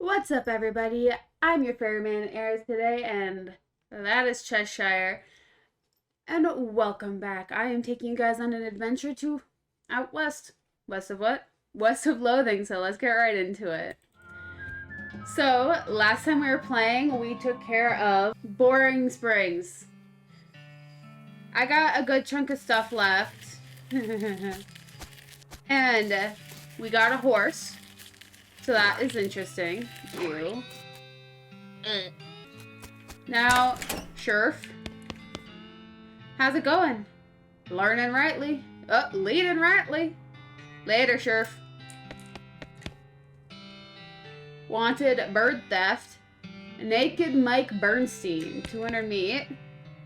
What's up, everybody? I'm your ferryman Eris today, and that is Cheshire. And welcome back. I am taking you guys on an adventure to out west. West of what? West of Loathing, so let's get right into it. So, last time we were playing, we took care of Boring Springs. I got a good chunk of stuff left. And we got a horse. So that is interesting. Ew. Now, Sheriff. How's it going? Learning rightly. Oh, leading rightly. Later, Sheriff. Wanted bird theft. Naked Mike Bernstein. 200 meat.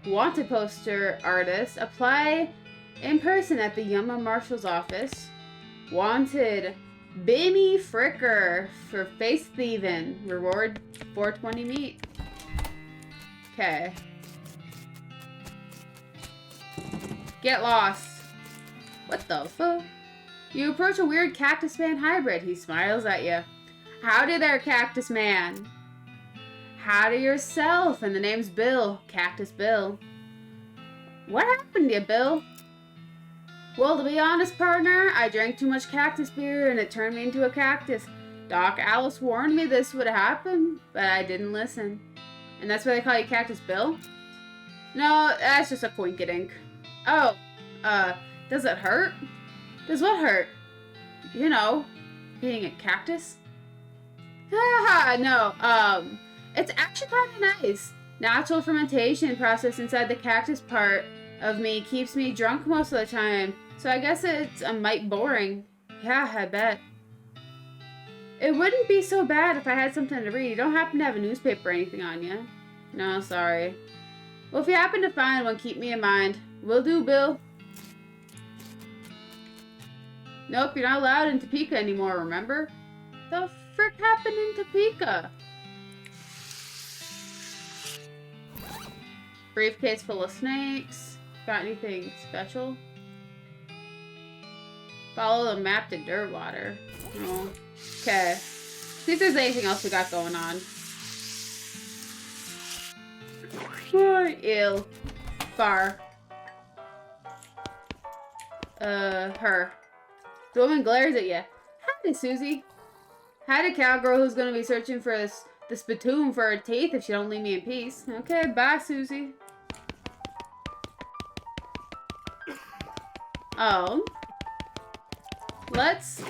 Wanted poster artist. Apply in person at the Yuma Marshal's office. Wanted Benny Fricker for face thieving. Reward 420 meat. Okay. Get lost. What the fuck? You approach a weird cactus man hybrid. He smiles at you. Howdy there, cactus man. Howdy yourself. And the name's Bill. Cactus Bill. What happened to you, Bill? Well, to be honest, partner, I drank too much cactus beer and it turned me into a cactus. Doc Alice warned me this would happen, but I didn't listen. And that's why they call you Cactus Bill? No, that's just a coinkydink. Oh, does it hurt? Does what hurt? You know, being a cactus? Haha, no, it's actually kind of nice. Natural fermentation process inside the cactus part of me keeps me drunk most of the time. So I guess it's a mite boring. Yeah, I bet. It wouldn't be so bad if I had something to read. You don't happen to have a newspaper or anything on you? No, sorry. Well, if you happen to find one, keep me in mind. Will do, Bill. Nope, you're not allowed in Topeka anymore, remember? The frick happened in Topeka? Briefcase full of snakes. Got anything special? Follow the map to Dirtwater. Oh. Okay. See if there's anything else we got going on. Ew. Far. Her. The woman glares at you. Howdy, Susie. Howdy, cowgirl who's gonna be searching for the spittoon for her teeth if she don't leave me in peace. Okay, bye, Susie. Oh. Let's...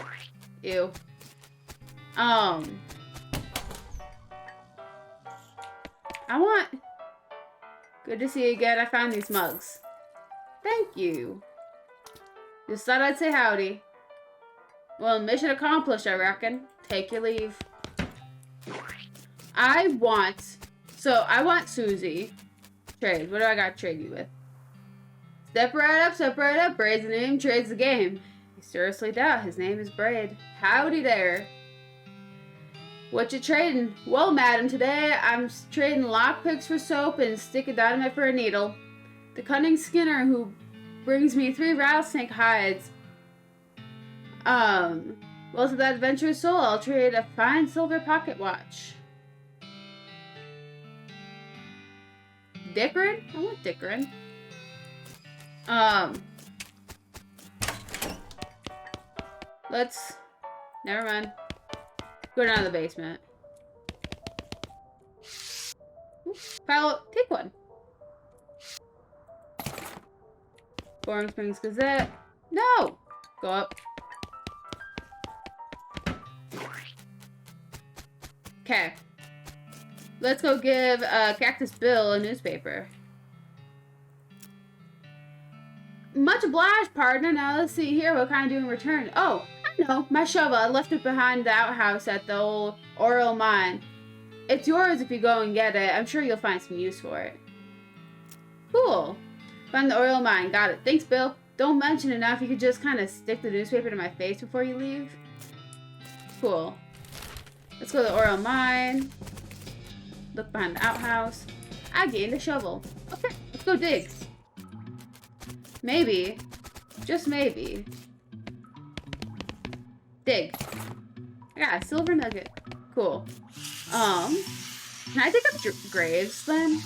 Ew. I want... Good to see you again. I found these mugs. Thank you. Just thought I'd say howdy. Well, mission accomplished, I reckon. Take your leave. I want Susie. Trade. What do I got to trade you with? Step right up. Braid's the name, trades the game. You seriously doubt his name is Braid. Howdy there. What you trading? Well, madam, today I'm trading lockpicks for soap and stick of dynamite for a needle. The cunning Skinner who brings me 3 rattlesnake hides. Well, to that adventurous soul, I'll trade a fine silver pocket watch. Dickerin? I want Dickerin. Let's... Never mind. Go down to the basement. Follow... Take one. Boring Springs Gazette. No! Go up. Okay. Let's go give Cactus Bill a newspaper. Much obliged, partner. Now let's see here. What can I do in return? Oh, I know. My shovel. I left it behind the outhouse at the old Oriole mine. It's yours if you go and get it. I'm sure you'll find some use for it. Cool. Find the Oriole mine. Got it. Thanks, Bill. Don't mention it now. If you could just kind of stick the newspaper to my face before you leave. Cool. Let's go to the Oriole mine. Look behind the outhouse. I gained a shovel. Okay, let's go dig. Maybe, just maybe, dig. I got a silver nugget. Cool. Can I dig up graves then?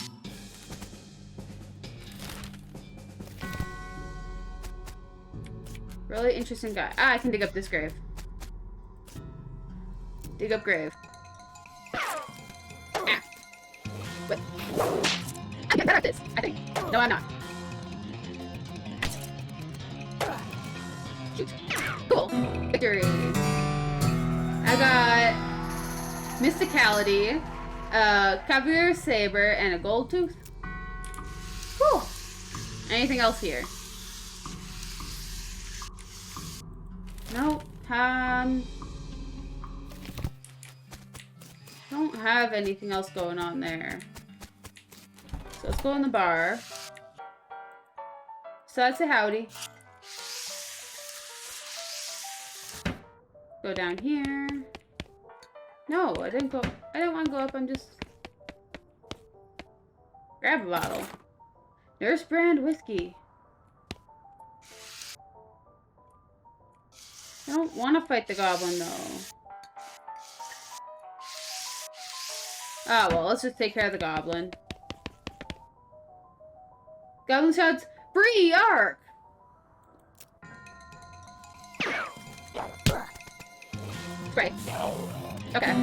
Really interesting guy. Ah, I can dig up this grave. Dig up grave. Ah. What? I get better at this, I think. No, I'm not. Shoot. Cool. Victory. I got Mysticality, Cavalier Saber, and a gold tooth. Cool. Anything else here? Nope. Don't have anything else going on there. So let's go in the bar. So I'd say howdy. Go down here. No, I didn't want to go up. I'm just... Grab a bottle. Nurse brand whiskey. I don't want to fight the goblin, though. Oh, well, let's just take care of the goblin. Goblin shouts, "Free Ark!" Right. Okay.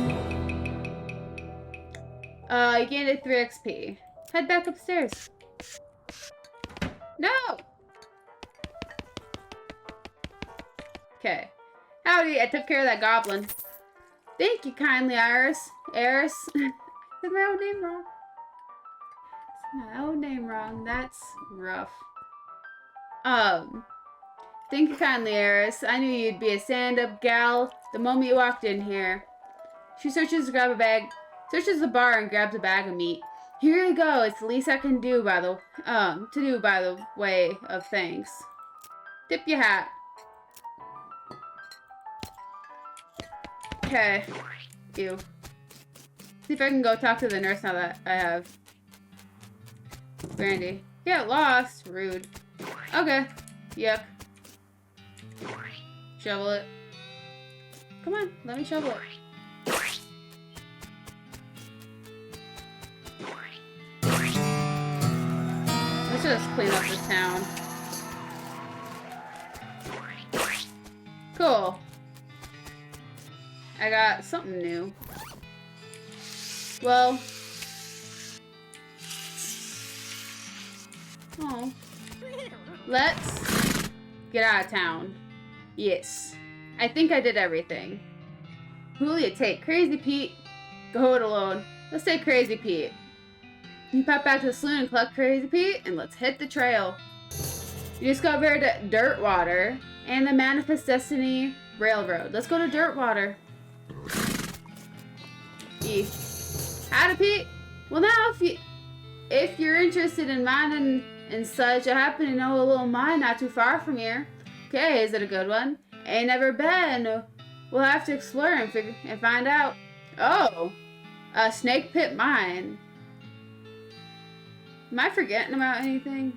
You gained it 3 XP. Head back upstairs. No! Okay. Howdy, I took care of that goblin. Thank you kindly, Iris. Eris. Is my own name wrong? Is my own name wrong? That's rough. Thank you kindly, Eris. I knew you'd be a stand-up gal the moment you walked in here. She searches to grab a bag, searches the bar and grabs a bag of meat. Here you go. It's the least I can do by the way of thanks. Tip your hat. Okay. You. See if I can go talk to the nurse now that I have Brandy. Get lost. Rude. Okay. Yuck. Shovel it. Come on, let me shovel it. Let's just clean up this town. Cool. I got something new. Well. Oh. Let's get out of town. Yes. I think I did everything. Who'll you take? Crazy Pete? Go it alone. Let's take Crazy Pete. You pop back to the saloon and collect Crazy Pete, and let's hit the trail. You discovered Dirtwater and the Manifest Destiny Railroad. Let's go to Dirtwater. Howdy, Pete. Well, now, if you're interested in mining and such, I happen to know a little mine not too far from here. Okay, is it a good one? Ain't never been. We'll have to explore and find out. Oh, a snake pit mine. Am I forgetting about anything?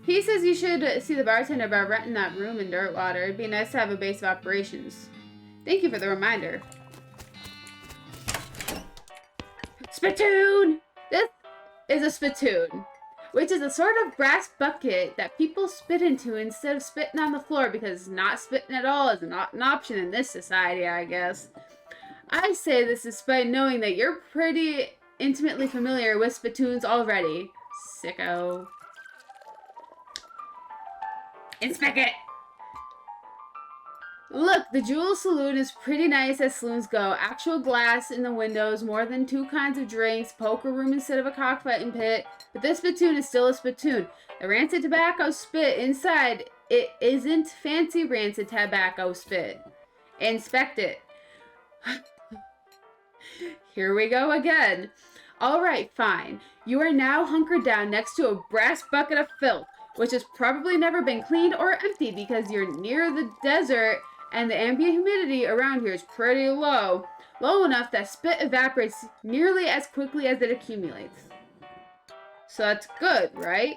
He says you should see the bartender about renting that room in Dirtwater. It'd be nice to have a base of operations. Thank you for the reminder. Spittoon! This is a spittoon, which is a sort of brass bucket that people spit into instead of spitting on the floor, because not spitting at all is not an option in this society, I guess. I say this despite knowing that you're pretty intimately familiar with spittoons already. Sicko. Inspect it! Look, the Jewel Saloon is pretty nice as saloons go. Actual glass in the windows, more than 2 kinds of drinks, poker room instead of a cockfighting pit. But this spittoon is still a spittoon. The rancid tobacco spit inside, it isn't fancy rancid tobacco spit. Inspect it. Here we go again. Alright, fine. You are now hunkered down next to a brass bucket of filth, which has probably never been cleaned or emptied because you're near the desert and the ambient humidity around here is pretty low. Low enough that spit evaporates nearly as quickly as it accumulates. So that's good, right?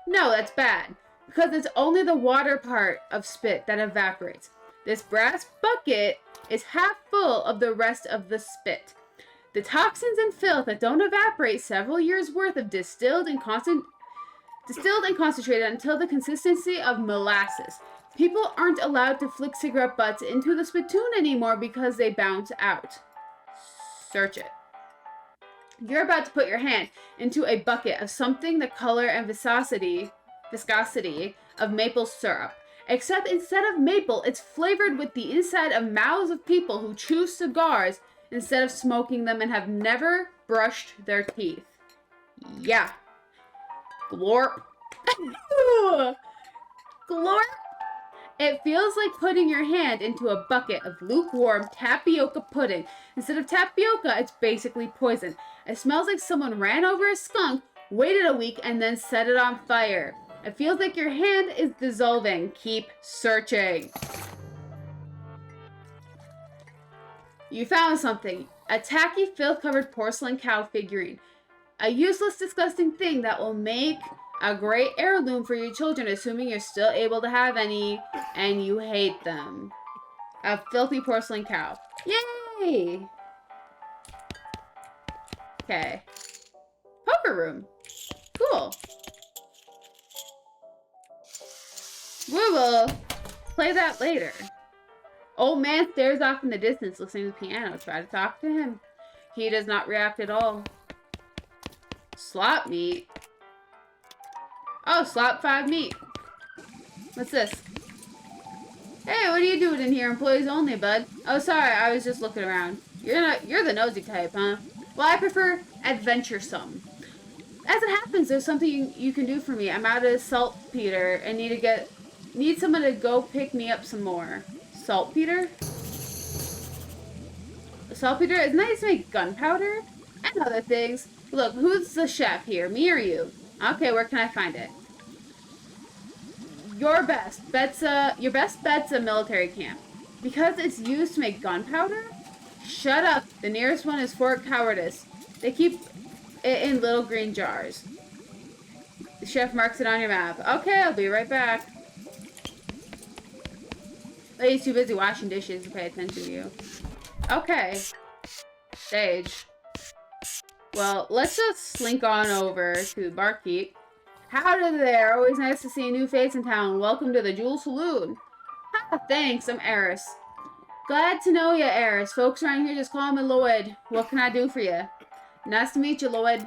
No, that's bad. Because it's only the water part of spit that evaporates. This brass bucket is half full of the rest of the spit. The toxins and filth that don't evaporate several years' worth of distilled and concentrated until the consistency of molasses. People aren't allowed to flick cigarette butts into the spittoon anymore because they bounce out. Search it. You're about to put your hand into a bucket of something the color and viscosity of maple syrup. Except instead of maple, it's flavored with the inside of mouths of people who chew cigars instead of smoking them and have never brushed their teeth. Yeah. Glorp. Glorp. It feels like putting your hand into a bucket of lukewarm tapioca pudding. Instead of tapioca, it's basically poison. It smells like someone ran over a skunk, waited a week, and then set it on fire. It feels like your hand is dissolving. Keep searching. You found something. A tacky, filth-covered porcelain cow figurine. A useless, disgusting thing that will make a great heirloom for your children, assuming you're still able to have any, and you hate them. A filthy porcelain cow. Yay! Okay. Poker room. Cool. We will play that later. Old man stares off in the distance, listening to the piano. Try to talk to him. He does not react at all. Slop meat. Oh, slop 5 meat. What's this? Hey, what are you doing in here? Employees only, bud. Oh, sorry, I was just looking around. You're the nosy type, huh? Well, I prefer adventuresome. As it happens, there's something you can do for me. I'm out of saltpeter and need someone to go pick me up some more. Saltpeter? Saltpeter? Isn't that used to make gunpowder? And other things. Look, who's the chef here? Me or you? Okay, where can I find it? Your best bet's a military camp. Because it's used to make gunpowder? Shut up. The nearest one is Fort Cowardice. They keep it in little green jars. The chef marks it on your map. Okay, I'll be right back. Lady's too busy washing dishes to pay attention to you. Okay. Stage. Well, let's just slink on over to the barkeep. Howdy there. Always nice to see a new face in town. Welcome to the Jewel Saloon. Ah, thanks. I'm Eris. Glad to know you, Eris. Folks around here just call me Lloyd. What can I do for you? Nice to meet you, Lloyd.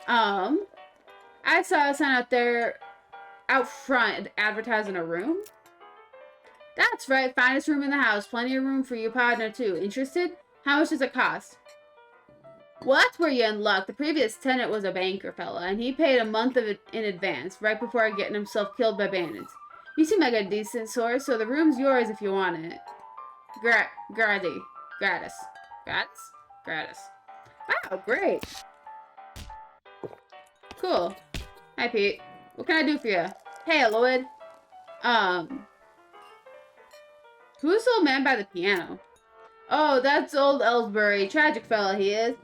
I saw a sign out front advertising a room. That's right. Finest room in the house. Plenty of room for your partner, too. Interested? How much does it cost? Well, that's where you're in luck. The previous tenant was a banker fella, and he paid a month of it in advance, right before getting himself killed by bandits. You seem like a decent source, so the room's yours if you want it. Gratis. Wow, great. Cool. Hi, Pete. What can I do for you? Hey, Lloyd. Who's the old man by the piano? Oh, that's old Ellsbury. Tragic fella he is.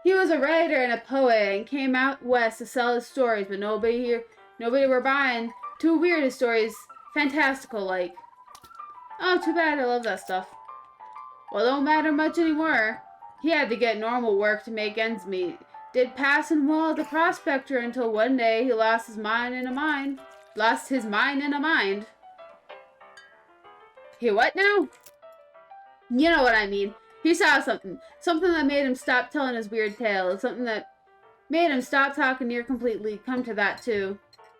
He was a writer and a poet and came out west to sell his stories, but nobody were buying. Too weird his stories. Fantastical, like. Oh, too bad. I love that stuff. Well, don't matter much anymore. He had to get normal work to make ends meet. Did passing well as a prospector until one day he lost his mind in a mind. He what now? You know what I mean. He saw something. Something that made him stop telling his weird tales. Something that made him stop talking near completely. Come to that, too.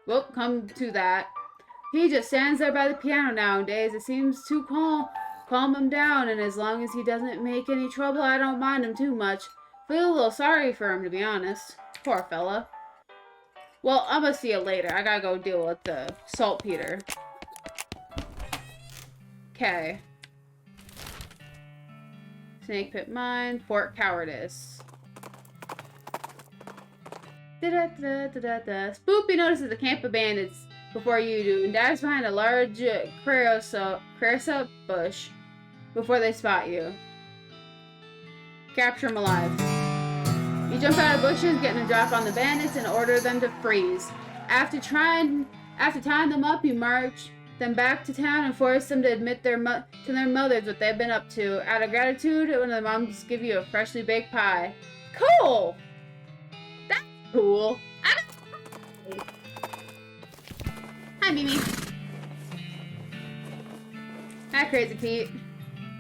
Well, come to that. He just stands there by the piano nowadays. It seems to calm him down, and as long as he doesn't make any trouble, I don't mind him too much. Feel a little sorry for him, to be honest. Poor fella. Well, I'm gonna see you later. I gotta go deal with the saltpeter. Okay. Snake Pit Mine, Fort Cowardice. Spoopy notices a camp of bandits before you do and dives behind a large creosote bush before they spot you. Capture them alive. You jump out of bushes, getting a drop on the bandits, and order them to freeze. After tying them up, you march them back to town and force them to admit to their mothers what they've been up to. Out of gratitude, one of the moms give you a freshly baked pie. Cool! That's cool. Hi, Mimi. Hi, Crazy Pete.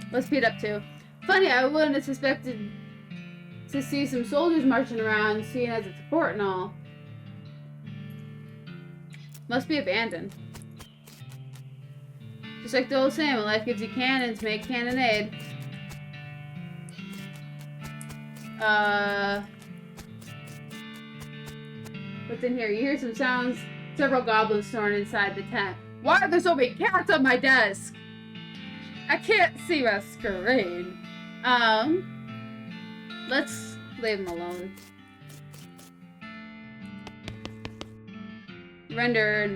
What's Pete up to? Funny, I wouldn't have suspected to see some soldiers marching around, seeing as it's a fort and all. Must be abandoned. Just like the old saying, when life gives you cannons, make cannonade. What's in here? You hear some sounds. Several goblins snoring inside the tent. Why are there so many cats on my desk? I can't see my screen. Let's leave them alone. Render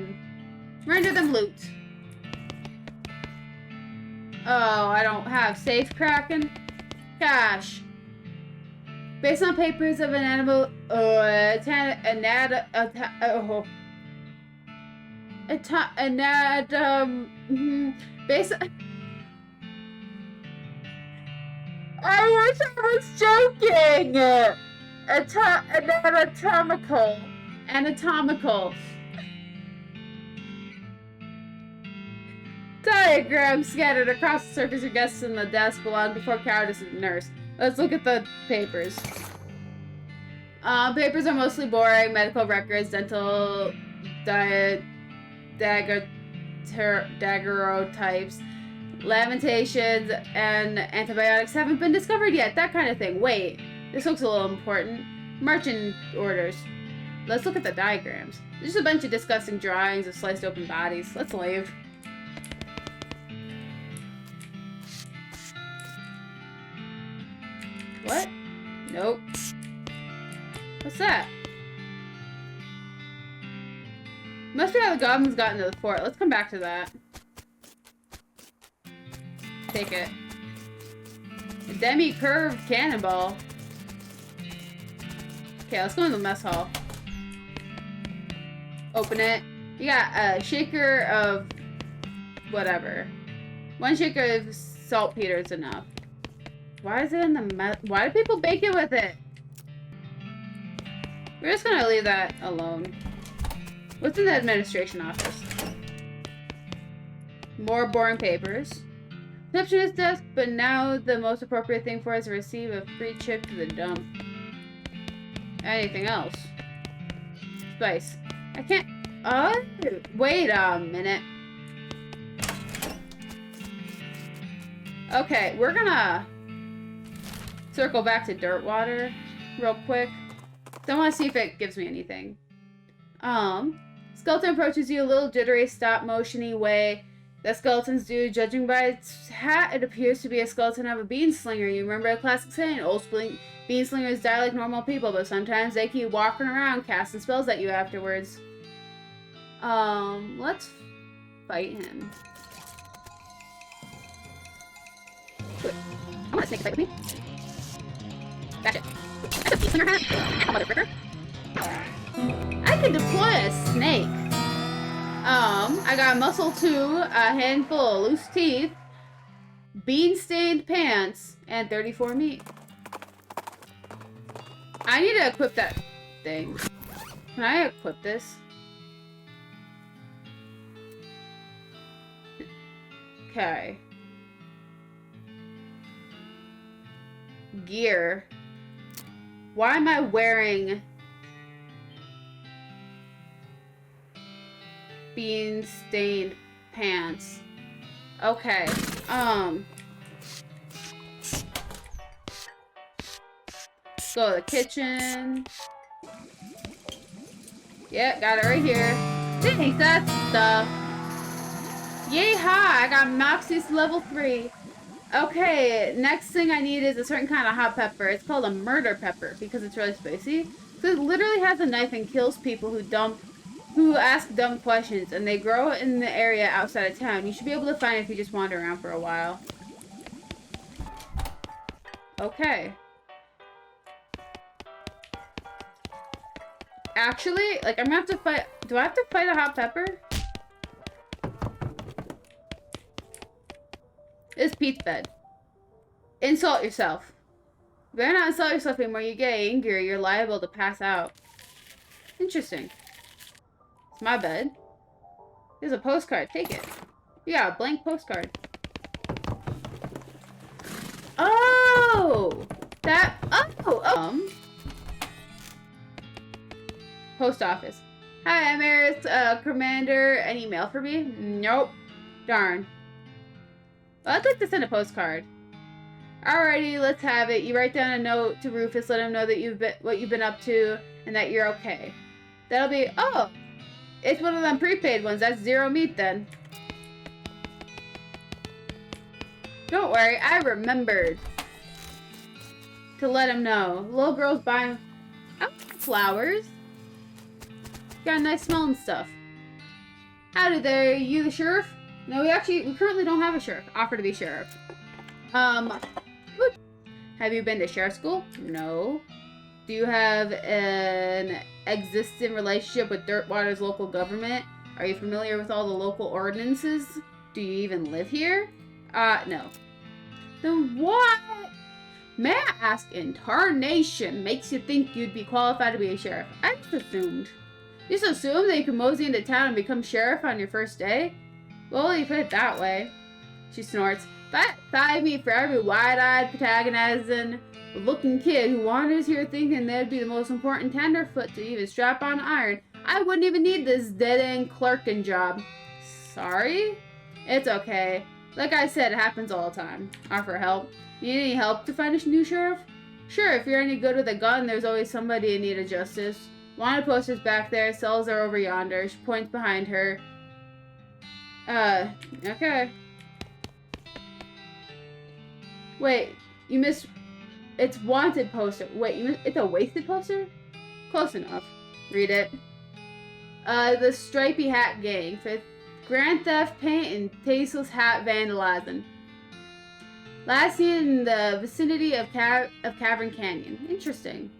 them loot. Oh, I don't have safe cracking. Gosh. Based on papers of an animal, based on, I wish I was joking. Anatomical. Diagrams scattered across the surface of guests in the desk belong before cowardice and nurse. Let's look at the papers. Papers are mostly boring. Medical records, dental daguerreotypes, lamentations, and antibiotics haven't been discovered yet. That kind of thing. Wait, this looks a little important. Marching orders. Let's look at the diagrams. There's just a bunch of disgusting drawings of sliced open bodies. Let's leave. What? Nope. What's that? Must be how the goblins got into the fort. Let's come back to that. Take it. A demi-curved cannonball. Okay, let's go in the mess hall. Open it. You got a shaker of whatever. One shaker of saltpeter is enough. Why is it in the why do people bake it with it? We're just gonna leave that alone. What's in the administration office? More boring papers. Receptionist desk, but now the most appropriate thing for us is to receive a free trip to the dump. Anything else? Spice. I can't. Oh, wait a minute. Okay, we're gonna circle back to Dirtwater real quick. So I want to see if it gives me anything. Skeleton approaches you a little jittery, stop-motion-y way that skeletons do. Judging by its hat, it appears to be a skeleton of a bean slinger. You remember a classic saying, old bean slingers die like normal people, but sometimes they keep walking around casting spells at you afterwards. Let's fight him. Wait, I want a snake to fight with me. Gotcha. That's a bean slinger hat. Motherfucker. I can deploy a snake. I got muscle 2, a handful of loose teeth, bean-stained pants, and 34 meat. I need to equip that thing. Can I equip this? Okay. Gear. Why am I wearing bean-stained pants? Okay. Go to the kitchen. Yep, got it right here. Thanks, that's stuff. Yay, hi! I got Moxie's level 3. Okay, next thing I need is a certain kind of hot pepper. It's called a murder pepper because it's really spicy. So it literally has a knife and kills people who ask dumb questions, and they grow in the area outside of town. You should be able to find it if you just wander around for a while. Okay. Actually, like, I'm gonna have to fight. Do I have to fight a hot pepper? It's Pete's bed. Insult yourself. You better not insult yourself anymore. You get angry, you're liable to pass out. Interesting. It's my bed. There's a postcard. Take it. You got a blank postcard. Oh! That... Oh! Post office. Hi, I'm Eris, Commander. Any mail for me? Nope. Darn. Well, I'd like to send a postcard. Alrighty, let's have it. You write down a note to Rufus, let him know that what you've been up to, and that you're okay. That'll be... Oh! It's one of them prepaid ones. That's zero meat, then. Don't worry, I remembered to let him know. The little girl's buying flowers. Got a nice smelling stuff. Howdy there, you the sheriff? No, we currently don't have a sheriff. Offer to be sheriff. Have you been to sheriff school? No. Do you have an existing relationship with Dirtwater's local government? Are you familiar with all the local ordinances? Do you even live here? No. Then what? May I ask, in tarnation makes you think you'd be qualified to be a sheriff? I just assumed. You just assumed that you could mosey into town and become sheriff on your first day? Well, you put it that way. She snorts. If I me for every wide-eyed, protagonizing looking kid who wanders here thinking they'd be the most important tenderfoot to even strap on iron, I wouldn't even need this dead-end clerking job. Sorry? It's okay. Like I said, it happens all the time. Offer help. Need any help to find a new sheriff? Sure, if you're any good with a gun, there's always somebody in need of justice. Wanted posters back there, cells are over yonder. She points behind her. Okay. Wait, you missed... It's wanted poster. Wait, it's a wasted poster? Close enough. Read it. The Stripy Hat Gang. For grand theft, paint, and tasteless hat vandalizing. Last seen in the vicinity of Cavern Canyon. Interesting.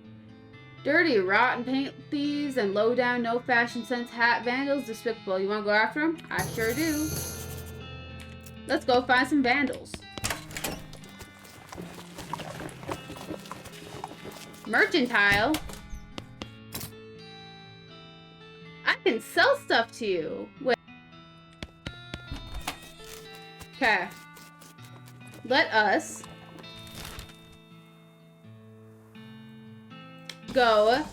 Dirty, rotten paint thieves and low-down, no-fashion sense hat vandals. Despicable. You want to go after them? I sure do. Let's go find some vandals. Mercantile? I can sell stuff to you. Wait. Okay. Let us go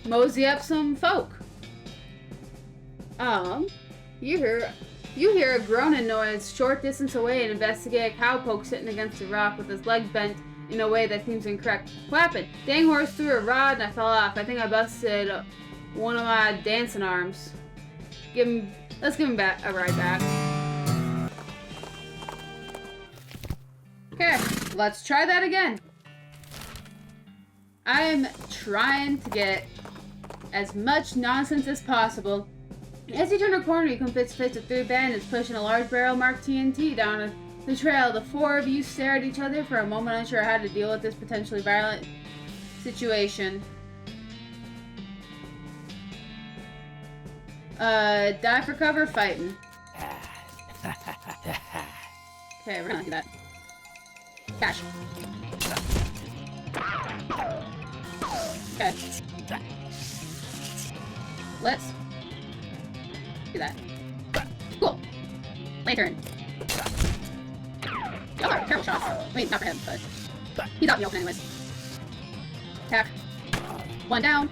mosey up some folk. You hear a groaning noise short distance away and investigate a cowpoke sitting against a rock with his leg bent in a way that seems incorrect. What happened? Dang horse threw a rod and I fell off. I think I busted one of my dancing arms. Let's give him a ride back. Okay, let's try that again. I'm trying to get as much nonsense as possible. As you turn a corner, you come face to face with three bandits pushing a large barrel marked TNT down the trail. The four of you stare at each other for a moment, unsure how to deal with this potentially violent situation. Die for cover, fighting. Okay, we're gonna do that. Cash. Okay. Let's do that. Cool. Lantern. Y'all are terrible shots. I mean, not for him, but he's out in the open anyways. Attack. One down.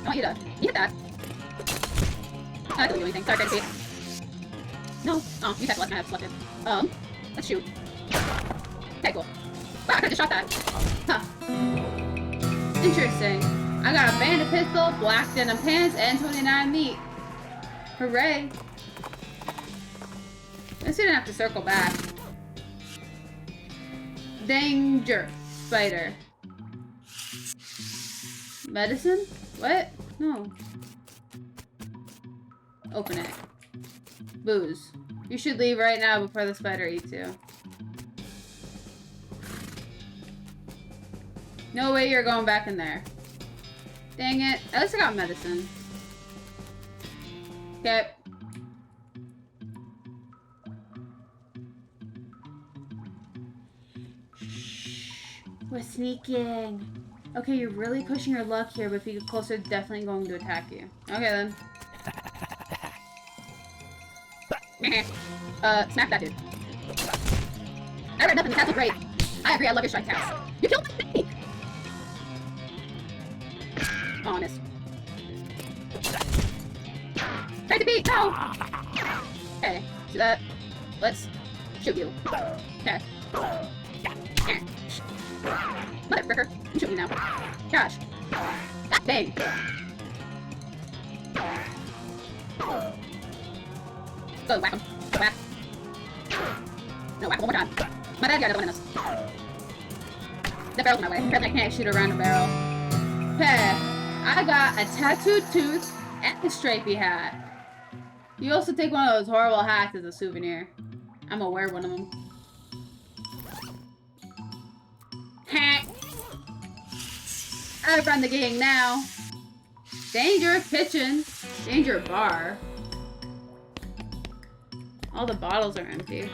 I want you to hit that. That doesn't do anything. Sorry, Crazy. No. Oh, you have left and I have selected. Let's shoot. Okay, cool. Wow, I could've just shot that. Huh. Interesting. I got a bandit pistol, black denim pants, and 29 meat. Hooray. Guess we didn't have to circle back. Danger. Spider. Medicine? What? No. Open it. Booze. You should leave right now before the spider eats you. No way you're going back in there. Dang it. At least I got medicine. Okay. We're sneaking. Okay, you're really pushing your luck here, but if you get closer, it's definitely going to attack you. Okay, then. Smack that dude. I read nothing, that's great. I agree, I love your strike cast. You killed my snake! Honest. Try to beat! No! Okay, see that? Let's shoot you. Okay. Motherfricker, I'm shooting you now. Gosh. God dang. Go, whack him. Go back. No, whack him one more time. My bad, you got another one in us. The barrel's my way. Apparently I can't shoot around a barrel. Okay. I got a tattooed tooth and a stripey hat. You also take one of those horrible hats as a souvenir. I'm gonna wear one of them. I run the gang now. Danger kitchen. Danger bar. All the bottles are empty.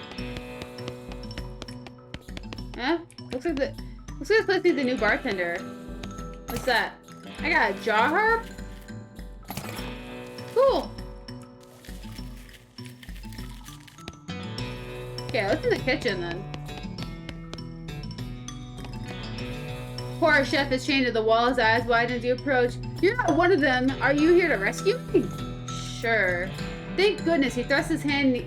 Huh? Looks like this place needs a new bartender. What's that? I got a jaw harp? Cool. Okay, what's in the kitchen then? Poor chef is chained to the wall, his eyes wide as you approach. You're not one of them. Are you here to rescue me? Sure. Thank goodness. He thrusts his hand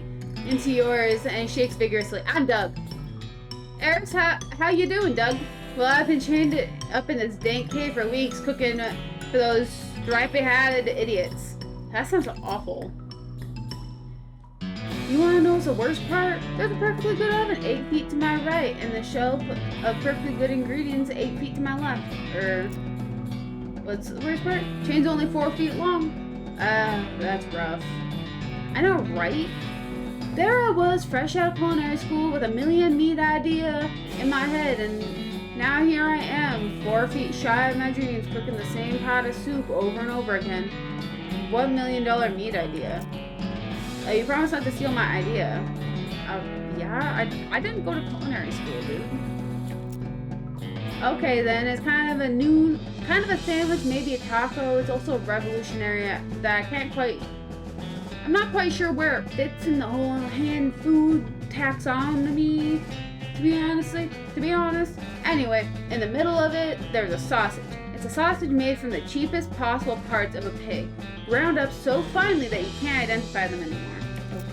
into yours and shakes vigorously. I'm Doug. Eric, how you doing, Doug? Well, I've been chained up in this dank cave for weeks, cooking for those stripey-hatted idiots. That sounds awful. You want to know what's the worst part? There's a perfectly good oven 8 feet to my right, and the shelf of perfectly good ingredients 8 feet to my left. What's the worst part? Chain's only 4 feet long. That's rough. I know, right? There I was, fresh out of culinary school with a million meat idea in my head, and now here I am, 4 feet shy of my dreams, cooking the same pot of soup over and over again. $1 million meat idea. You promised not to steal my idea. Yeah, I didn't go to culinary school, dude. Okay, then it's kind of a sandwich, maybe a taco. It's also revolutionary that I'm not quite sure where it fits in the whole hand food taxonomy, to be honest. Anyway, in the middle of it, there's a sausage. It's a sausage made from the cheapest possible parts of a pig, ground up so finely that you can't identify them anymore.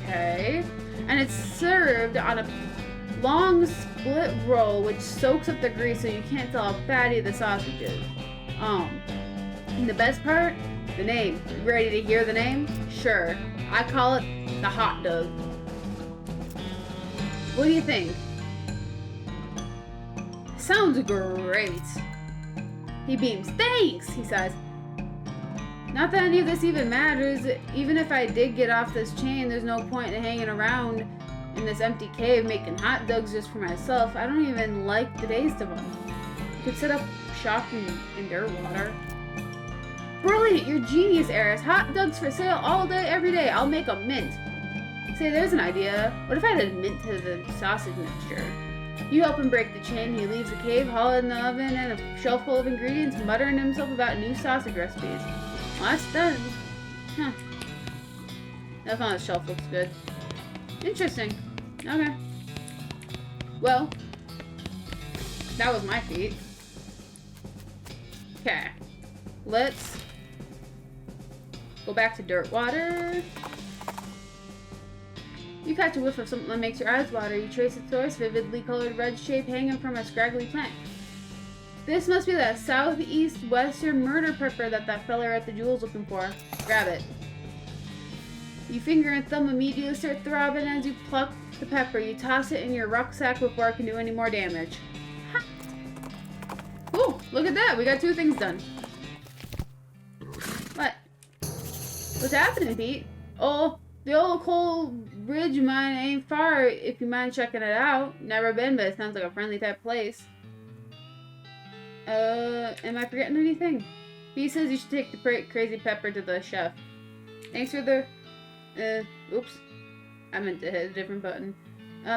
Okay. And it's served on a long split roll which soaks up the grease so you can't tell how fatty the sausage is. And the best part? The name. You ready to hear the name? Sure. I call it the hot dog. What do you think? Sounds great. He beams. Thanks, he says. Not that any of this even matters. Even if I did get off this chain, there's no point in hanging around in this empty cave making hot dogs just for myself. I don't even like the taste of them. You could set up shop in Dirtwater. Brilliant! You're genius, Eris. Hot dogs for sale all day, every day. I'll make a mint. Say, there's an idea. What if I added mint to the sausage mixture? You help him break the chain. He leaves the cave, haul it in the oven, and a shelf full of ingredients, muttering to himself about new sausage recipes. Well, that's done. Huh. That on the shelf looks good. Interesting. Okay. Well, that was my feat. Okay. Let's go back to Dirtwater. You catch a whiff of something that makes your eyes water. You trace its source, vividly colored red shape hanging from a scraggly plant. This must be that southeast western murder pepper that fella at the jewel's looking for. Grab it. You finger and thumb immediately start throbbing as you pluck the pepper. You toss it in your rucksack before it can do any more damage. Ha! Ooh, look at that. We got 2 things done. What? What's happening, Pete? Oh, the old coal ridge mine ain't far if you mind checking it out. Never been, but it sounds like a friendly type place. Am I forgetting anything? He says you should take the crazy pepper to the chef. Thanks for the, oops. I meant to hit a different button.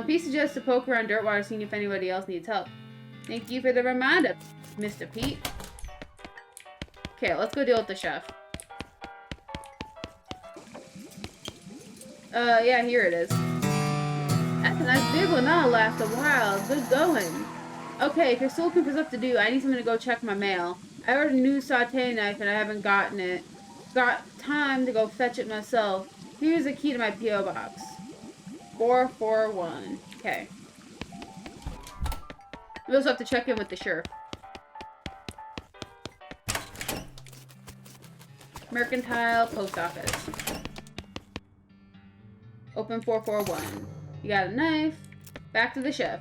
He suggests to poke around Dirtwater seeing if anybody else needs help. Thank you for the reminder, Mr. Pete. Okay, let's go deal with the chef. Yeah, here it is. That's a nice big one. That'll last a while. Good going. Okay, if your soul keeper's up to do, I need someone to go check my mail. I ordered a new saute knife and I haven't gotten it. Got time to go fetch it myself. Here's the key to my P.O. box. 441. Okay. We also have to check in with the sheriff. Mercantile post office. Open 441. You got a knife. Back to the chef.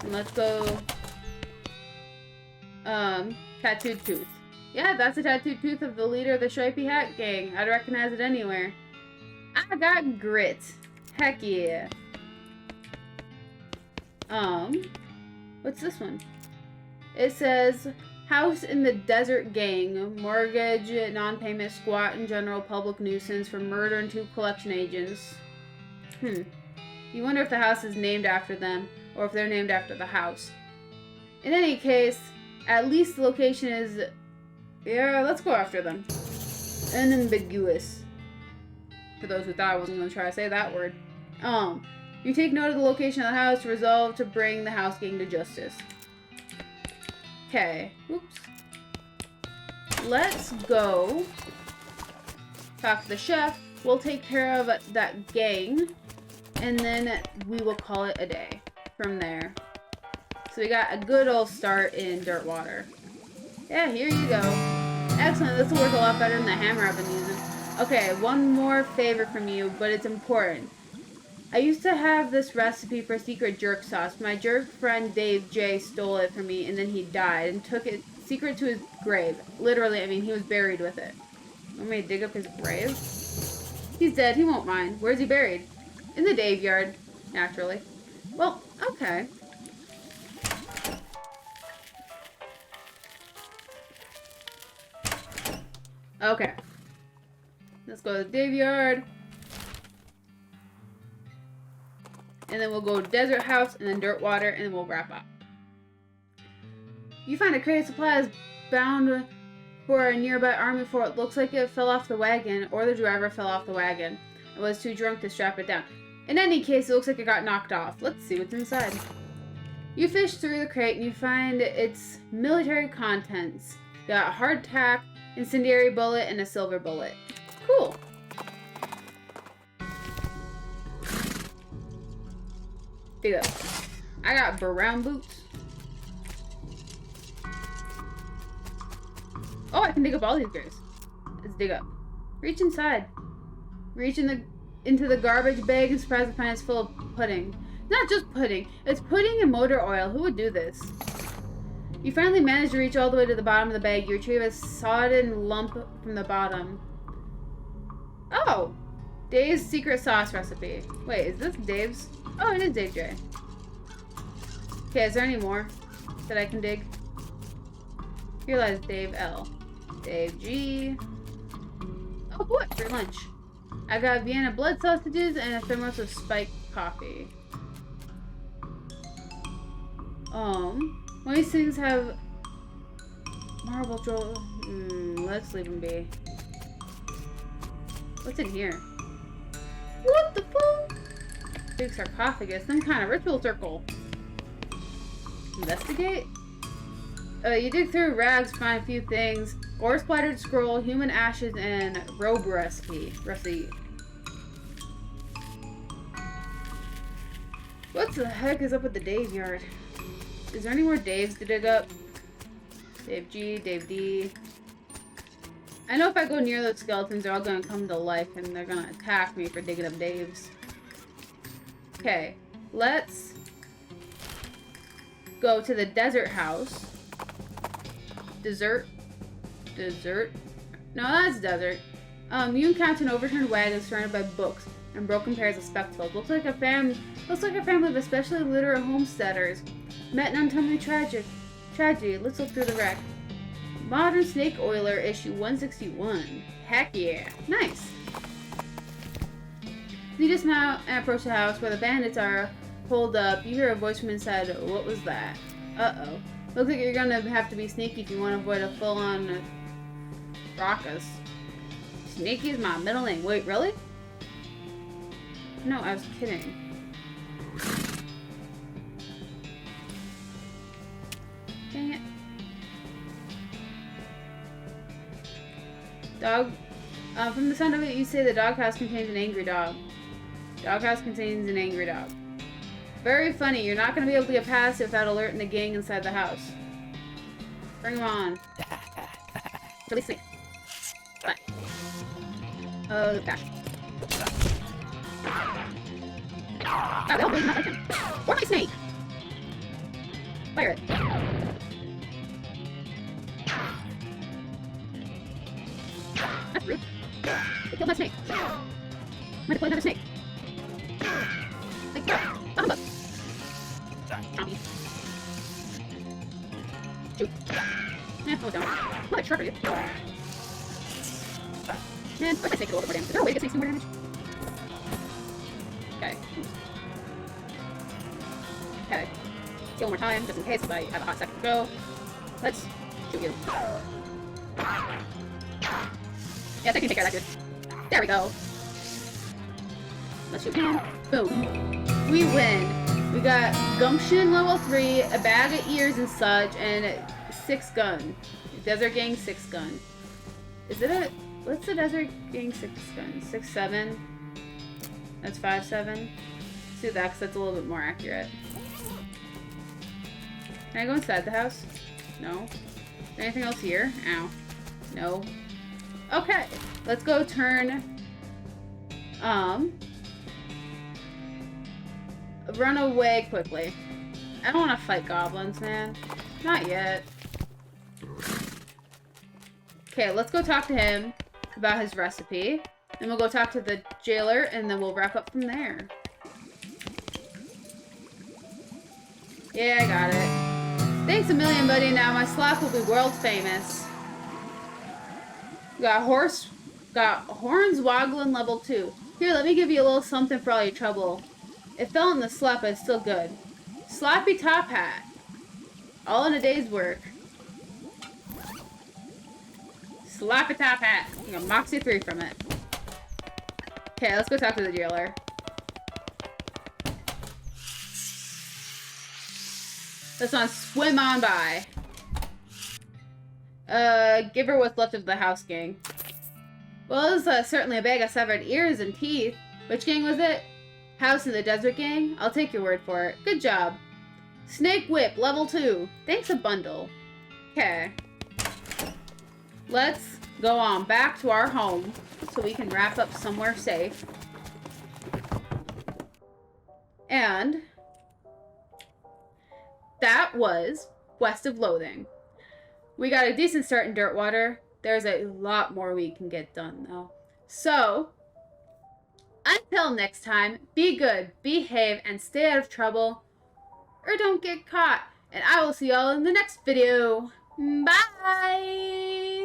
And let's go. Tattooed tooth. Yeah, that's the tattooed tooth of the leader of the Stripey Hat Gang. I'd recognize it anywhere. I got grit. Heck yeah. What's this one? It says, House in the Desert Gang. Mortgage, non-payment, squat, and general public nuisance for murder and 2 collection agents. You wonder if the house is named after them, or if they're named after the house. In any case, at least the location is... Yeah, let's go after them. Unambiguous. For those who thought I wasn't going to try to say that word. You take note of the location of the house, resolve to bring the house gang to justice. Okay. Oops. Let's go talk to the chef. We'll take care of that gang, and then we will call it a day from there. So we got a good old start in Dirtwater. Yeah, here you go. Excellent. This will work a lot better than the hammer I've been using. Okay, one more favor from you, but it's important. I used to have this recipe for secret jerk sauce. My jerk friend Dave J stole it from me, and then he died and took it secret to his grave. Literally, I mean, he was buried with it. Want me to dig up his grave? He's dead. He won't mind. Where's he buried? In the Dave yard, naturally. Well, okay. Okay. Let's go to the Dave yard. And then we'll go to Desert House and then Dirtwater, and then we'll wrap up. You find a crate of supplies bound for a nearby army fort. Looks like it fell off the wagon, or the driver fell off the wagon and was too drunk to strap it down. In any case, it looks like it got knocked off. Let's see what's inside. You fish through the crate and you find its military contents. You got a hardtack, incendiary bullet, and a silver bullet. Cool. Dig up. I got brown boots. Oh, I can dig up all these graves. Let's dig up. Reach inside. Reach into the garbage bag and surprise to find it's full of pudding. Not just pudding. It's pudding and motor oil. Who would do this? You finally manage to reach all the way to the bottom of the bag. You retrieve a sodden lump from the bottom. Oh! Dave's secret sauce recipe. Wait, is this Dave's? Oh, it is Dave J. Okay, is there any more that I can dig? Realize Dave L. Dave G. Oh, what? For lunch. I got Vienna blood sausages and a thermos of spiked coffee. One of these things have marble draw. Let's leave them be. What's in here? What the fuck? Big sarcophagus, some kind of ritual circle. Investigate? You dig through rags, find a few things. Gore splattered scroll, human ashes, and robe recipe. What the heck is up with the Dave yard? Is there any more Daves to dig up? Dave G, Dave D. I know if I go near those skeletons, they're all going to come to life and they're going to attack me for digging up Daves. Okay, let's go to the desert house. Desert? No, that's desert. You encounter an overturned wagon surrounded by books and broken pairs of spectacles. Looks like a family of especially literate homesteaders. Met an untimely tragedy. Let's look through the wreck. Modern Snake Oiler issue 161. Heck yeah. Nice. You dismount and approach the house where the bandits are Hold up. You hear a voice from inside. What was that? Uh-oh. Looks like you're gonna have to be sneaky if you want to avoid a full-on raucous. Sneaky is my middle name. Wait, really? No, I was kidding. Dang it. Dog. From the sound of it, you say the doghouse contains an angry dog. Doghouse contains an angry dog. Very funny. You're not going to be able to get past it without alerting the gang inside the house. Bring them on. Release me. Bye. Oh, gosh. Oh, no, not like him. Or my snake! Fire it. That's rude. They killed my snake. I'm gonna play another snake. Like, humbug. Zombie. Shoot. Oh, don't. What a sharp are you? And let my snake do a little bit more damage. Is there a way to get snakes to do more damage? Okay. Okay. Kill one more time, just in case, if I have a hot second to go. Let's shoot you. Yes, I can take care of that dude. There we go. Let's shoot him. Boom. We win. We got gumption level 3, a bag of ears and such, and 6 gun. Desert Gang 6 gun. Is it a... What's the Desert Gang 6 gun? 6.7? That's 5.7. Let's do that because that's a little bit more accurate. Can I go inside the house? No. Is there anything else here? Ow. No. Okay. Let's go turn... Run away quickly. I don't want to fight goblins, man. Not yet. Okay, let's go talk to him about his recipe. Then we'll go talk to the jailer, and then we'll wrap up from there. Yeah, I got it. Thanks a million, buddy. Now my slop will be world famous. Got horns waggling level 2. Here, let me give you a little something for all your trouble. It fell in the slop, but it's still good. Sloppy top hat. All in a day's work. Sloppy top hat. You got Moxie 3 from it. Okay, let's go talk to the jailer. Let's not swim on by. Give her what's left of the house gang. Well, it was certainly a bag of severed ears and teeth. Which gang was it? House in the Desert Gang? I'll take your word for it. Good job. Snake Whip, level 2. Thanks a bundle. Okay. Let's go on back to our home so we can wrap up somewhere safe. And that was West of Loathing. We got a decent start in Dirtwater. There's a lot more we can get done, though. So, until next time, be good, behave, and stay out of trouble. Or don't get caught. And I will see y'all in the next video. Bye!